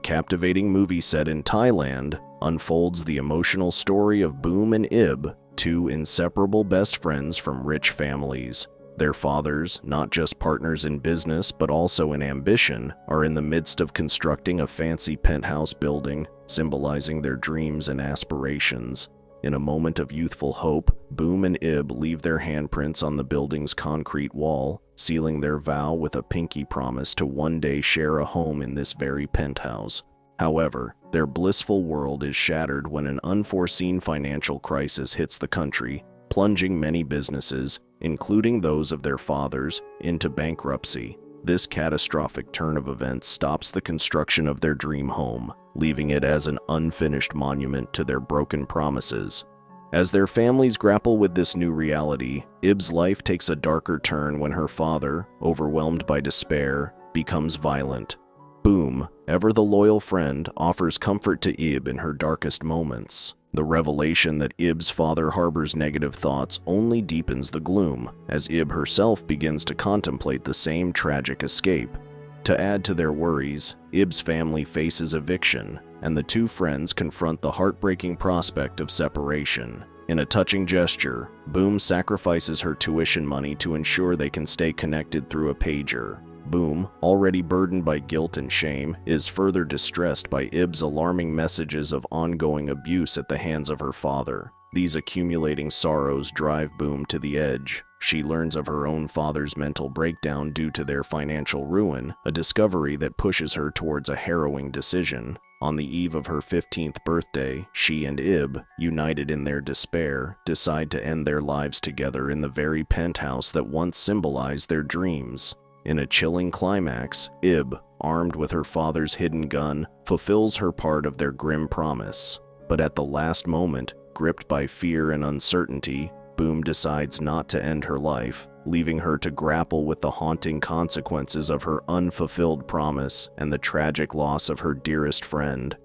captivating movie set in Thailand, unfolds the emotional story of Boom and 𝐿, two inseparable best friends from rich families. Their fathers, not just partners in business but also in ambition, are in the midst of constructing a fancy penthouse building, symbolizing their dreams and aspirations. In a moment of youthful hope, Boom and 𝐿 leave their handprints on the building's concrete wall, sealing their vow with a pinky promise to one day share a home in this very penthouse. However, their blissful world is shattered when an unforeseen financial crisis hits the country, plunging many businesses, including those of their fathers, into bankruptcy. This catastrophic turn of events stops the construction of their dream home, leaving it as an unfinished monument to their broken promises. As their families grapple with this new reality, 𝐿's life takes a darker turn when her father, overwhelmed by despair, becomes violent. Boom, ever the loyal friend, offers comfort to 𝐿 in her darkest moments. The revelation that 𝐿's father harbors negative thoughts only deepens the gloom, as 𝐿 herself begins to contemplate the same tragic escape. To add to their worries, 𝐿's family faces eviction, and the two friends confront the heartbreaking prospect of separation. In a touching gesture, Boom sacrifices her tuition money to ensure they can stay connected through a pager. Boom, already burdened by guilt and shame, is further distressed by 𝐿's alarming messages of ongoing abuse at the hands of her father. These accumulating sorrows drive Boom to the edge. She learns of her own father's mental breakdown due to their financial ruin, a discovery that pushes her towards a harrowing decision. On the eve of her 15th birthday, she and 𝐿, united in their despair, decide to end their lives together in the very penthouse that once symbolized their dreams. In a chilling climax, 𝐿, armed with her father's hidden gun, fulfills her part of their grim promise. But at the last moment, gripped by fear and uncertainty, Boom decides not to end her life, leaving her to grapple with the haunting consequences of her unfulfilled promise and the tragic loss of her dearest friend.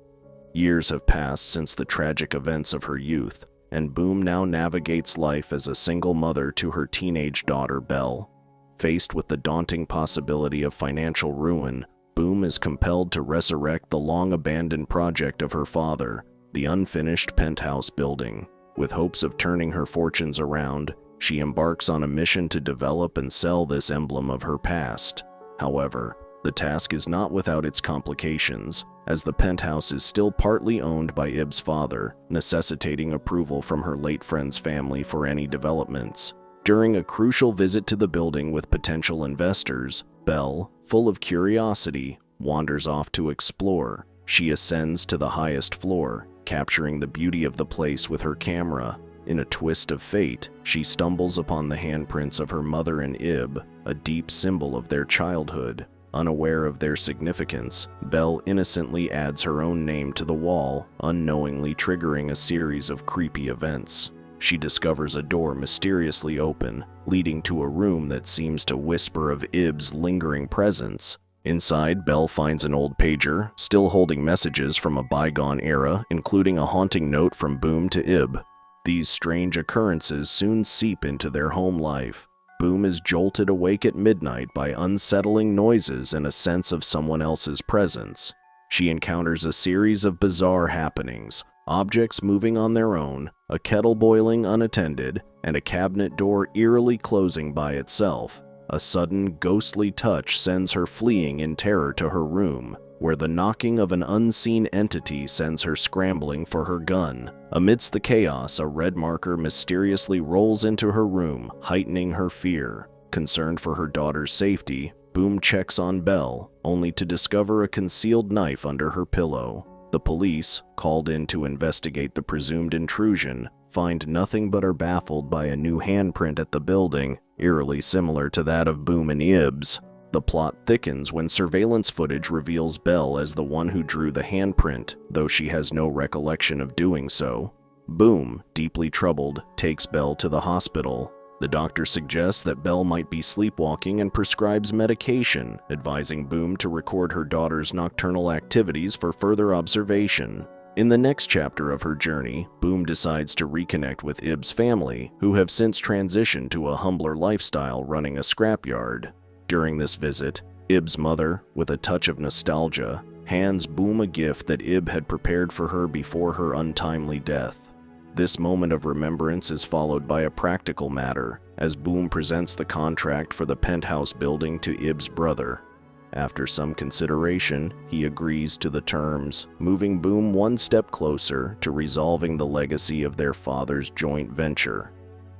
Years have passed since the tragic events of her youth, and Boom now navigates life as a single mother to her teenage daughter Belle. Faced with the daunting possibility of financial ruin, Boom is compelled to resurrect the long-abandoned project of her father, the unfinished penthouse building. With hopes of turning her fortunes around, she embarks on a mission to develop and sell this emblem of her past. However, the task is not without its complications, as the penthouse is still partly owned by 𝐿's father, necessitating approval from her late friend's family for any developments. During a crucial visit to the building with potential investors, Belle, full of curiosity, wanders off to explore. She ascends to the highest floor, capturing the beauty of the place with her camera. In a twist of fate, she stumbles upon the handprints of her mother and 𝐿, a deep symbol of their childhood. Unaware of their significance, Belle innocently adds her own name to the wall, unknowingly triggering a series of creepy events. She discovers a door mysteriously open, leading to a room that seems to whisper of 𝐿's lingering presence. Inside, Belle finds an old pager, still holding messages from a bygone era, including a haunting note from Boom to 𝐿. These strange occurrences soon seep into their home life. Boom is jolted awake at midnight by unsettling noises and a sense of someone else's presence. She encounters a series of bizarre happenings, objects moving on their own, a kettle boiling unattended, and a cabinet door eerily closing by itself. A sudden, ghostly touch sends her fleeing in terror to her room, where the knocking of an unseen entity sends her scrambling for her gun. Amidst the chaos, a red marker mysteriously rolls into her room, heightening her fear. Concerned for her daughter's safety, Boom checks on Belle, only to discover a concealed knife under her pillow. The police, called in to investigate the presumed intrusion, find nothing but are baffled by a new handprint at the building, eerily similar to that of Boom and 𝐿's. The plot thickens when surveillance footage reveals Belle as the one who drew the handprint, though she has no recollection of doing so. Boom, deeply troubled, takes Belle to the hospital. The doctor suggests that Belle might be sleepwalking and prescribes medication, advising Boom to record her daughter's nocturnal activities for further observation. In the next chapter of her journey, Boom decides to reconnect with 𝐿's family, who have since transitioned to a humbler lifestyle running a scrapyard. During this visit, 𝐿's mother, with a touch of nostalgia, hands Boom a gift that 𝐿 had prepared for her before her untimely death. This moment of remembrance is followed by a practical matter, as Boom presents the contract for the penthouse building to 𝐿's brother. After some consideration, he agrees to the terms, moving Boom one step closer to resolving the legacy of their father's joint venture.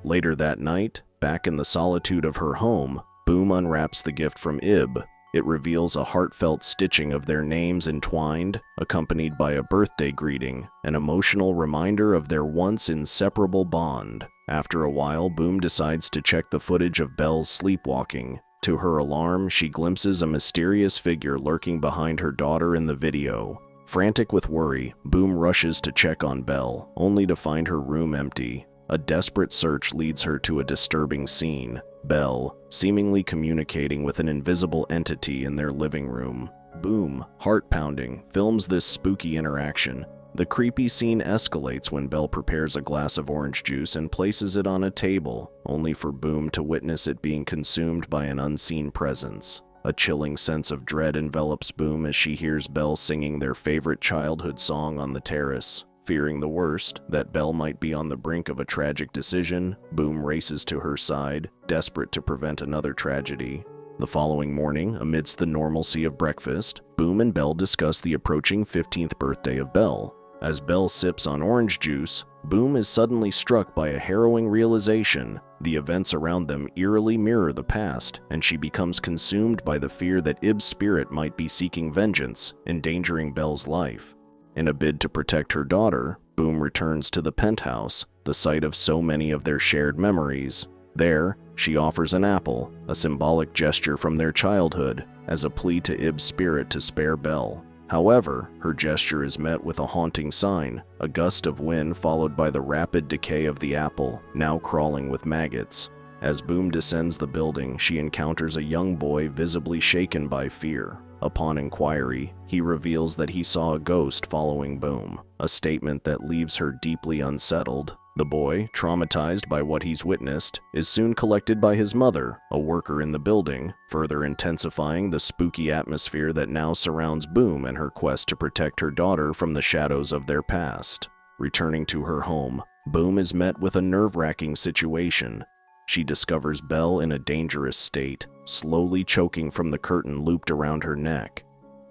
Later that night, back in the solitude of her home, Boom unwraps the gift from 𝐿. It reveals a heartfelt stitching of their names entwined, accompanied by a birthday greeting, an emotional reminder of their once inseparable bond. After a while, Boom decides to check the footage of Belle's sleepwalking. To her alarm, she glimpses a mysterious figure lurking behind her daughter in the video. Frantic with worry, Boom rushes to check on Belle, only to find her room empty. A desperate search leads her to a disturbing scene. Belle, seemingly communicating with an invisible entity in their living room. Boom, heart-pounding, films this spooky interaction. The creepy scene escalates when Belle prepares a glass of orange juice and places it on a table, only for Boom to witness it being consumed by an unseen presence. A chilling sense of dread envelops Boom as she hears Belle singing their favorite childhood song on the terrace. Fearing the worst, that Belle might be on the brink of a tragic decision, Boom races to her side, desperate to prevent another tragedy. The following morning, amidst the normalcy of breakfast, Boom and Belle discuss the approaching 15th birthday of Belle. As Belle sips on orange juice, Boom is suddenly struck by a harrowing realization. The events around them eerily mirror the past, and she becomes consumed by the fear that 𝐿's spirit might be seeking vengeance, endangering Belle's life. In a bid to protect her daughter, Boom returns to the penthouse, the site of so many of their shared memories. There, she offers an apple, a symbolic gesture from their childhood, as a plea to 𝐿's spirit to spare Belle. However, her gesture is met with a haunting sign, a gust of wind followed by the rapid decay of the apple, now crawling with maggots. As Boom descends the building, she encounters a young boy visibly shaken by fear. Upon inquiry, he reveals that he saw a ghost following Boom, a statement that leaves her deeply unsettled. The boy, traumatized by what he's witnessed, is soon collected by his mother, a worker in the building, further intensifying the spooky atmosphere that now surrounds Boom and her quest to protect her daughter from the shadows of their past. Returning to her home, Boom is met with a nerve-wracking situation. She discovers Belle in a dangerous state, slowly choking from the curtain looped around her neck.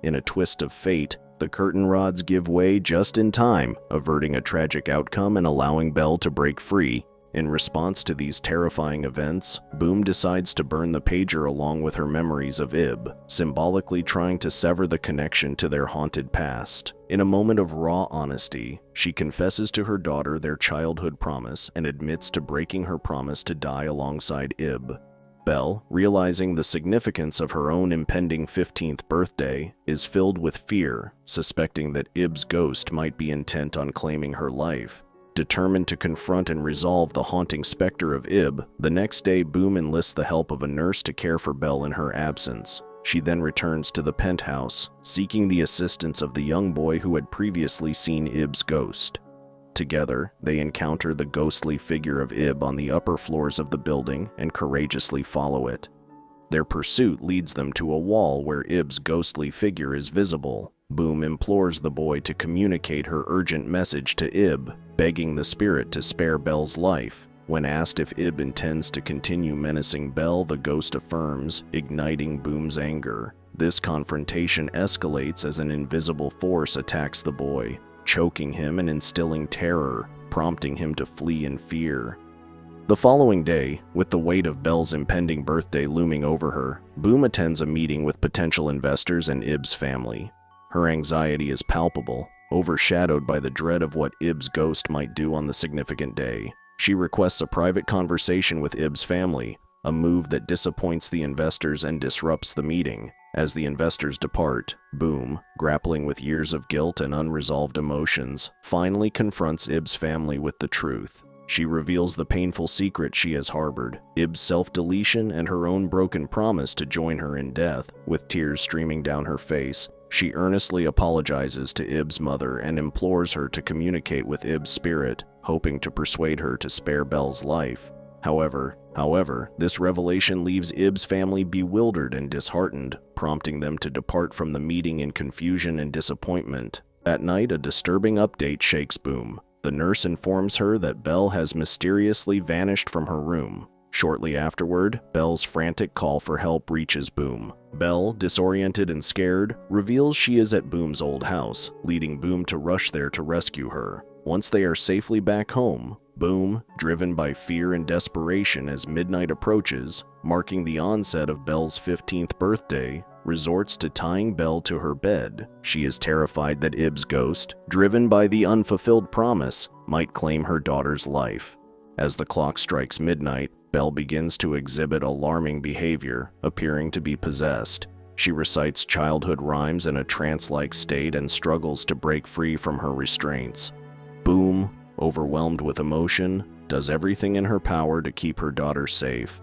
In a twist of fate, the curtain rods give way just in time, averting a tragic outcome and allowing Belle to break free. In response to these terrifying events, Boom decides to burn the pager along with her memories of 𝐿, symbolically trying to sever the connection to their haunted past. In a moment of raw honesty, she confesses to her daughter their childhood promise and admits to breaking her promise to die alongside 𝐿. Belle, realizing the significance of her own impending 15th birthday, is filled with fear, suspecting that 𝐿's ghost might be intent on claiming her life. Determined to confront and resolve the haunting specter of 𝐿, the next day Boom enlists the help of a nurse to care for Belle in her absence. She then returns to the penthouse, seeking the assistance of the young boy who had previously seen 𝐿's ghost. Together, they encounter the ghostly figure of 𝐿 on the upper floors of the building and courageously follow it. Their pursuit leads them to a wall where 𝐿's ghostly figure is visible. Boom implores the boy to communicate her urgent message to 𝐿, begging the spirit to spare Belle's life. When asked if 𝐿 intends to continue menacing Belle, the ghost affirms, igniting Boom's anger. This confrontation escalates as an invisible force attacks the boy, choking him and instilling terror, prompting him to flee in fear. The following day, with the weight of Belle's impending birthday looming over her, Boom attends a meeting with potential investors and 𝐿's family. Her anxiety is palpable, overshadowed by the dread of what 𝐿's ghost might do on the significant day. She requests a private conversation with 𝐿's family, a move that disappoints the investors and disrupts the meeting. As the investors depart, Boom, grappling with years of guilt and unresolved emotions, finally confronts 𝐿's family with the truth. She reveals the painful secret she has harbored, 𝐿's self-deletion and her own broken promise to join her in death. With tears streaming down her face, she earnestly apologizes to 𝐿's mother and implores her to communicate with 𝐿's spirit, hoping to persuade her to spare Belle's life. However, this revelation leaves 𝐂𝐤's family bewildered and disheartened, prompting them to depart from the meeting in confusion and disappointment. That night, a disturbing update shakes 𝐵𝐵. The nurse informs her that Belle has mysteriously vanished from her room. Shortly afterward, Belle's frantic call for help reaches 𝐵𝐵. Belle, disoriented and scared, reveals she is at 𝐵𝐵's old house, leading 𝐵𝐵 to rush there to rescue her. Once they are safely back home, 𝐵𝐵, driven by fear and desperation as midnight approaches, marking the onset of Belle's 15th birthday, resorts to tying Belle to her bed. She is terrified that 𝐂𝐤's ghost, driven by the unfulfilled promise, might claim her daughter's life. As the clock strikes midnight, Belle begins to exhibit alarming behavior, appearing to be possessed. She recites childhood rhymes in a trance-like state and struggles to break free from her restraints. 𝐵𝐵, overwhelmed with emotion, does everything in her power to keep her daughter safe.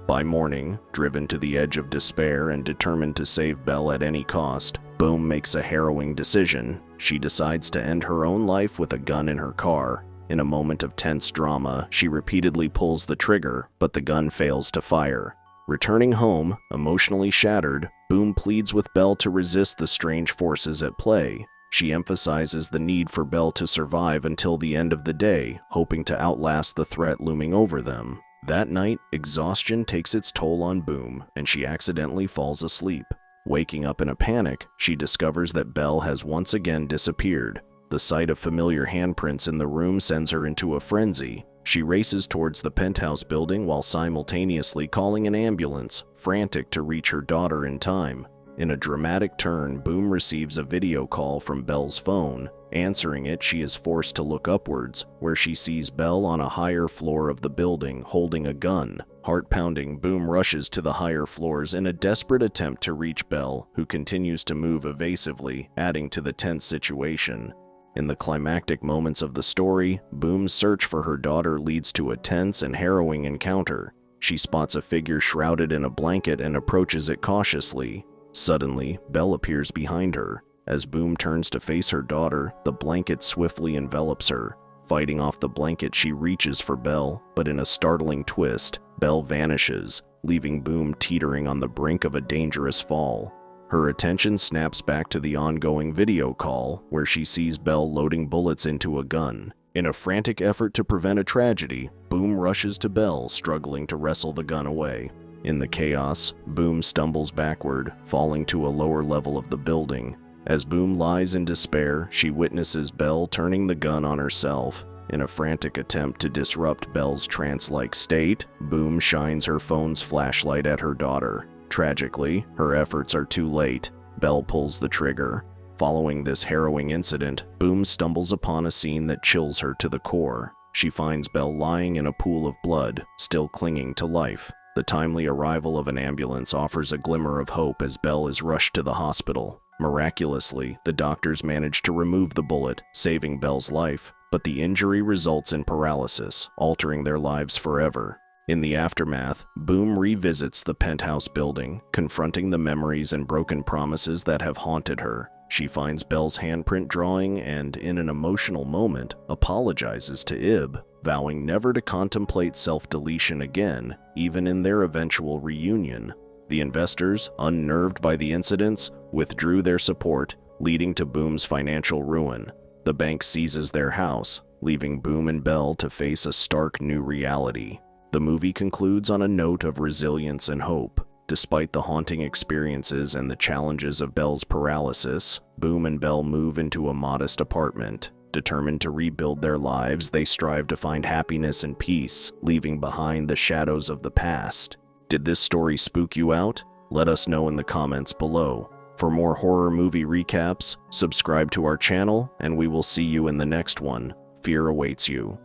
By morning, driven to the edge of despair and determined to save Belle at any cost, 𝐵𝐵 makes a harrowing decision. She decides to end her own life with a gun in her car. In a moment of tense drama, she repeatedly pulls the trigger, but the gun fails to fire. Returning home, emotionally shattered, 𝐵𝐵 pleads with Belle to resist the strange forces at play. She emphasizes the need for Belle to survive until the end of the day, hoping to outlast the threat looming over them. That night, exhaustion takes its toll on 𝐵𝐵, and she accidentally falls asleep. Waking up in a panic, she discovers that Belle has once again disappeared. The sight of familiar handprints in the room sends her into a frenzy. She races towards the penthouse building while simultaneously calling an ambulance, frantic to reach her daughter in time. In a dramatic turn, 𝐵𝐵 receives a video call from Belle's phone. Answering it, she is forced to look upwards, where she sees Belle on a higher floor of the building, holding a gun. Heart-pounding, 𝐵𝐵 rushes to the higher floors in a desperate attempt to reach Belle, who continues to move evasively, adding to the tense situation. In the climactic moments of the story, 𝐵𝐵's search for her daughter leads to a tense and harrowing encounter. She spots a figure shrouded in a blanket and approaches it cautiously. Suddenly, Belle appears behind her. As 𝐵𝐵 turns to face her daughter, the blanket swiftly envelops her. Fighting off the blanket, she reaches for Belle, but in a startling twist, Belle vanishes, leaving 𝐵𝐵 teetering on the brink of a dangerous fall. Her attention snaps back to the ongoing video call, where she sees Belle loading bullets into a gun. In a frantic effort to prevent a tragedy, 𝐵𝐵 rushes to Belle, struggling to wrestle the gun away. In the chaos, 𝐵𝐵 stumbles backward, falling to a lower level of the building. As 𝐵𝐵 lies in despair, she witnesses Belle turning the gun on herself. In a frantic attempt to disrupt Belle's trance-like state, 𝐵𝐵 shines her phone's flashlight at her daughter. Tragically, her efforts are too late. Belle pulls the trigger. Following this harrowing incident, 𝐵𝐵 stumbles upon a scene that chills her to the core. She finds Belle lying in a pool of blood, still clinging to life. The timely arrival of an ambulance offers a glimmer of hope as Belle is rushed to the hospital. Miraculously, the doctors manage to remove the bullet, saving Belle's life, but the injury results in paralysis, altering their lives forever. In the aftermath, 𝐵𝐵 revisits the penthouse building, confronting the memories and broken promises that have haunted her. She finds Belle's handprint drawing and, in an emotional moment, apologizes to 𝐂𝐤, vowing never to contemplate self-deletion again, even in their eventual reunion. The investors, unnerved by the incidents, withdrew their support, leading to 𝐵𝐵's financial ruin. The bank seizes their house, leaving 𝐵𝐵 and Belle to face a stark new reality. The movie concludes on a note of resilience and hope. Despite the haunting experiences and the challenges of Belle's paralysis, 𝐵𝐵 and Belle move into a modest apartment. Determined to rebuild their lives, they strive to find happiness and peace, leaving behind the shadows of the past. Did this story spook you out? Let us know in the comments below. For more horror movie recaps, subscribe to our channel, and we will see you in the next one. Fear awaits you.